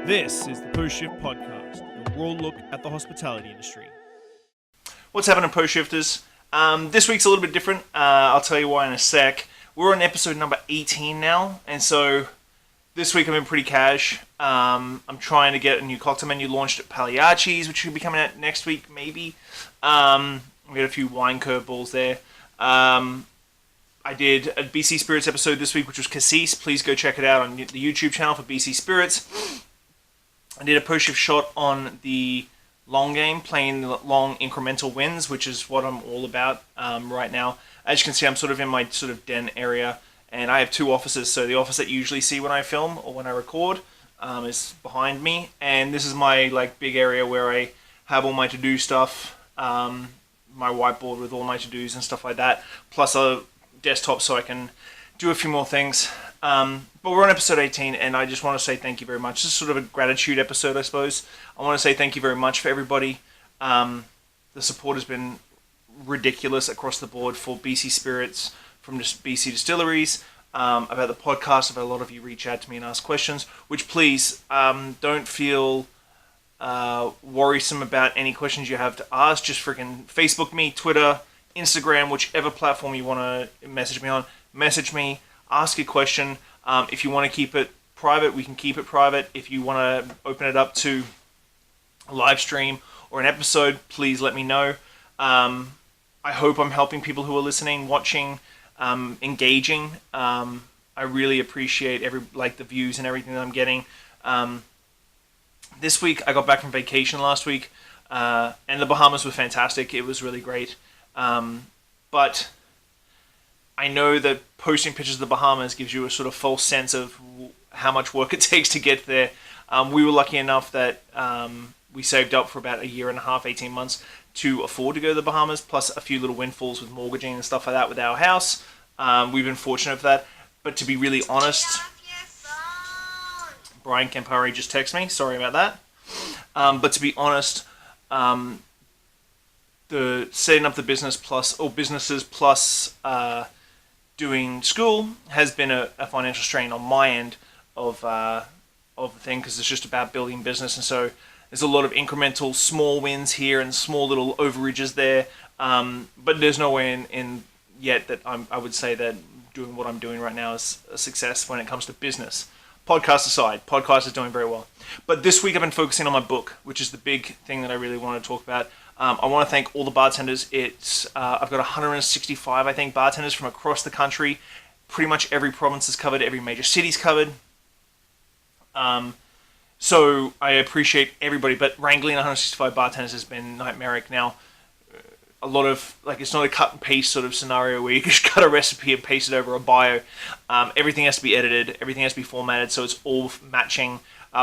This is the Post Shift Podcast, your raw look at the hospitality industry. What's happening, Post Shifters? This week's a little bit different. I'll tell you why in a sec. We're on episode number 18 now, and so this week I've been pretty cash. I'm trying to get a new cocktail menu launched at Pagliacci's, which should be coming out next week, maybe. We got a few wine curveballs there. I did a BC Spirits episode this week, which was Cassis. Please go check it out on the YouTube channel for BC Spirits. I did a post-shift shot on the long game, playing the long incremental wins, which is what I'm all about right now. As you can see, I'm sort of in my sort of den area, and I have two offices. So the office that you usually see when I film or when I record is behind me, and this is my big area where I have all my to-do stuff, my whiteboard with all my to-dos and stuff like that, plus a desktop so I can do a few more things. But we're on episode 18, and I just want to say thank you very much. This is sort of a gratitude episode, I suppose. I want to say thank you very much for everybody. The support has been ridiculous across the board for BC Spirits, from just BC Distilleries, about the podcast. I've had a lot of you reach out to me and ask questions, which please don't feel worrisome about any questions you have to ask. Just freaking Facebook me, Twitter, Instagram, whichever platform you want to message me on. Message me, ask a question. If you want to keep it private, we can keep it private. If you want to open it up to a live stream or an episode, please let me know. I hope I'm helping people who are listening, watching, engaging. I really appreciate the views and everything that I'm getting. This week, I got back from vacation last week, and the Bahamas were fantastic. It was really great. But I know that posting pictures of the Bahamas gives you a sort of false sense of how much work it takes to get there. We were lucky enough that we saved up for about a year and a half, 18 months, to afford to go to the Bahamas, plus a few little windfalls with mortgaging and stuff like that with our house. We've been fortunate for that. But to be really honest, Brian Campari just texted me. Sorry about that. But to be honest, the setting up the businesses plus doing school has been a financial strain on my end of the thing, because it's just about building business, and so there's a lot of incremental small wins here and small little overages there. But there's no way in yet that I would say that doing what I'm doing right now is a success when it comes to business. Podcast aside, podcast is doing very well. But this week I've been focusing on my book, which is the big thing that I really want to talk about. I want to thank all the bartenders. I've got 165, I think, bartenders from across the country. Pretty much every province is covered, every major city's covered. So I appreciate everybody, but wrangling 165 bartenders has been nightmaric. Now, a lot of, it's not a cut and paste sort of scenario where you just cut a recipe and paste it over a bio. Everything has to be edited, everything has to be formatted, so it's all matching.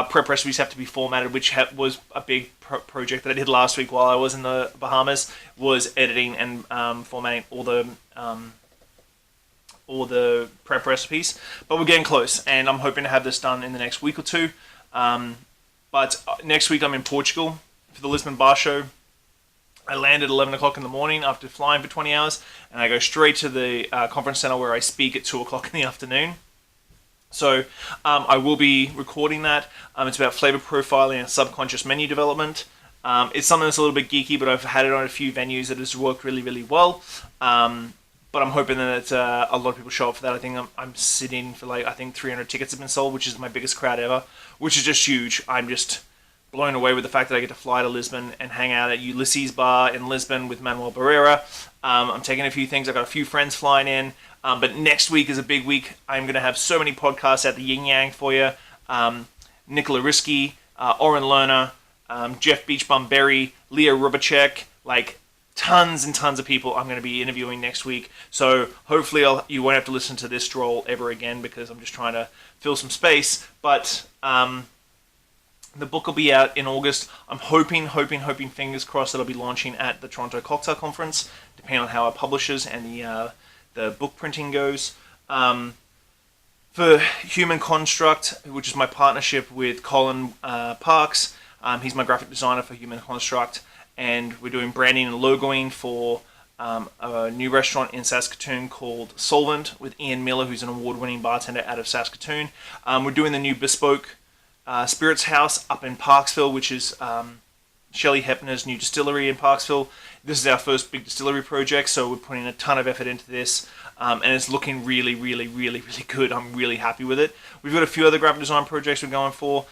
Prep recipes have to be formatted, which was a big project that I did last week while I was in the Bahamas, was editing and formatting all the prep recipes. But we're getting close, and I'm hoping to have this done in the next week or two. But next week I'm in Portugal for the Lisbon Bar Show. I land at 11 o'clock in the morning after flying for 20 hours, and I go straight to the conference center where I speak at 2 o'clock in the afternoon. So I will be recording that. It's about flavor profiling and subconscious menu development. It's something that's a little bit geeky, but I've had it on a few venues that has worked really, really well. But I'm hoping that a lot of people show up for that. I think I'm sitting for 300 tickets have been sold, which is my biggest crowd ever, which is just huge. I'm just blown away with the fact that I get to fly to Lisbon and hang out at Ulysses Bar in Lisbon with Manuel Barrera. I'm taking a few things. I've got a few friends flying in. But next week is a big week. I'm going to have so many podcasts at the Yin Yang for you. Nicola Risky, Oren Lerner, Jeff Beachbum Berry, Leo Rubacek, tons and tons of people I'm going to be interviewing next week. So hopefully you won't have to listen to this droll ever again, because I'm just trying to fill some space. But the book will be out in August. I'm hoping, fingers crossed, that I'll be launching at the Toronto Cocktail Conference, depending on how our publishers and the book printing goes. For Human Construct, which is my partnership with Colin Parks, he's my graphic designer for Human Construct, and we're doing branding and logoing for a new restaurant in Saskatoon called Solvent with Ian Miller, who's an award-winning bartender out of Saskatoon. We're doing the new bespoke Spirits House up in Parksville, which is Shelley Hepner's new distillery in Parksville. This is our first big distillery project, so we're putting a ton of effort into this, and it's looking really, really, really, really good. I'm really happy with it. We've got a few other graphic design projects we're going for.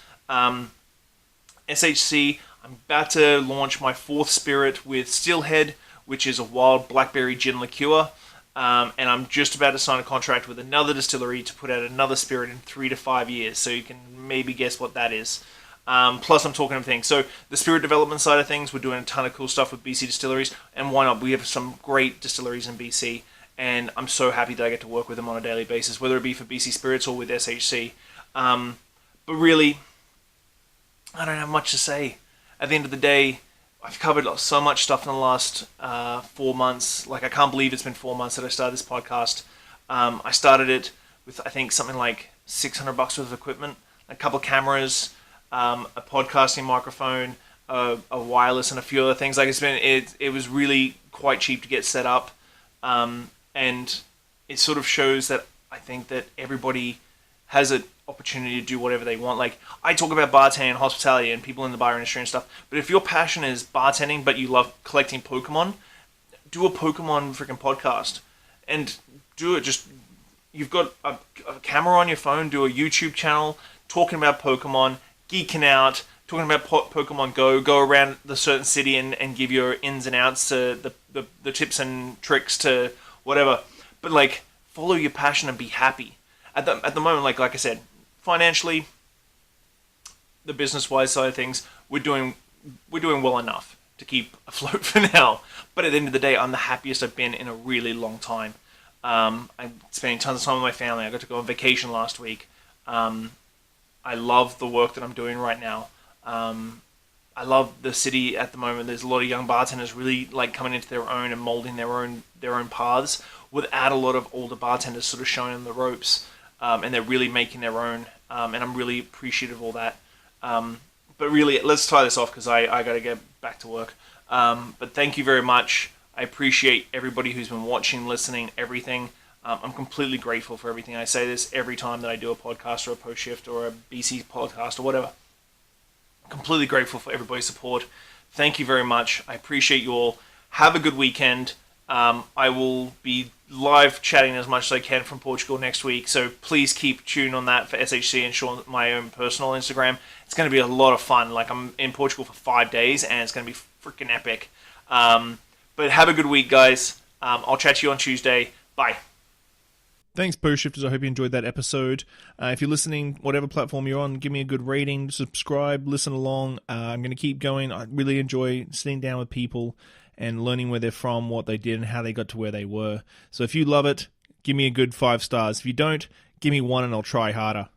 SHC, I'm about to launch my 4th spirit with Steelhead, which is a wild blackberry gin liqueur. And I'm just about to sign a contract with another distillery to put out another spirit in 3 to 5 years, so you can maybe guess what that is. Plus, I'm talking of things. So, the spirit development side of things, we're doing a ton of cool stuff with BC distilleries, and why not? We have some great distilleries in BC, and I'm so happy that I get to work with them on a daily basis, whether it be for BC Spirits or with SHC. But really, I don't have much to say. At the end of the day, I've covered so much stuff in the last 4 months. Like, I can't believe it's been 4 months that I started this podcast. I started it with, I think, something like $600 worth of equipment, a couple of cameras, a podcasting microphone, a wireless, and a few other things. Like, it was really quite cheap to get set up, and it sort of shows that I think that everybody has an opportunity to do whatever they want. Like, I talk about bartending and hospitality and people in the bar industry and stuff, but if your passion is bartending but you love collecting Pokemon, do a Pokemon freaking podcast and do it. Just, you've got a camera on your phone, do a YouTube channel talking about Pokemon, geeking out, talking about Pokemon Go around the certain city and give your ins and outs to the tips and tricks to whatever. But, like, follow your passion and be happy. At the moment, like I said, financially, the business-wise side of things, we're doing well enough to keep afloat for now. But at the end of the day, I'm the happiest I've been in a really long time. I'm spending tons of time with my family. I got to go on vacation last week. I love the work that I'm doing right now. I love the city at the moment. There's a lot of young bartenders really like coming into their own and molding their own paths without a lot of older bartenders sort of showing them the ropes. And they're really making their own, and I'm really appreciative of all that. But really, let's tie this off because I got to get back to work. But thank you very much. I appreciate everybody who's been watching, listening, everything. I'm completely grateful for everything. I say this every time that I do a podcast or a post shift or a BC podcast or whatever. I'm completely grateful for everybody's support. Thank you very much. I appreciate you all. Have a good weekend. I will be live chatting as much as I can from Portugal next week, so please keep tuned on that for SHC and Shawn, my own personal Instagram. It's going to be a lot of fun. Like, I'm in Portugal for 5 days, and it's going to be freaking epic. But have a good week, guys. I'll chat to you on Tuesday. Bye. Thanks, Post Shifters. I hope you enjoyed that episode. If you're listening, whatever platform you're on, give me a good rating, subscribe, listen along. I'm going to keep going. I really enjoy sitting down with people and learning where they're from, what they did, and how they got to where they were. So if you love it, give me a good 5 stars. If you don't, give me 1 and I'll try harder.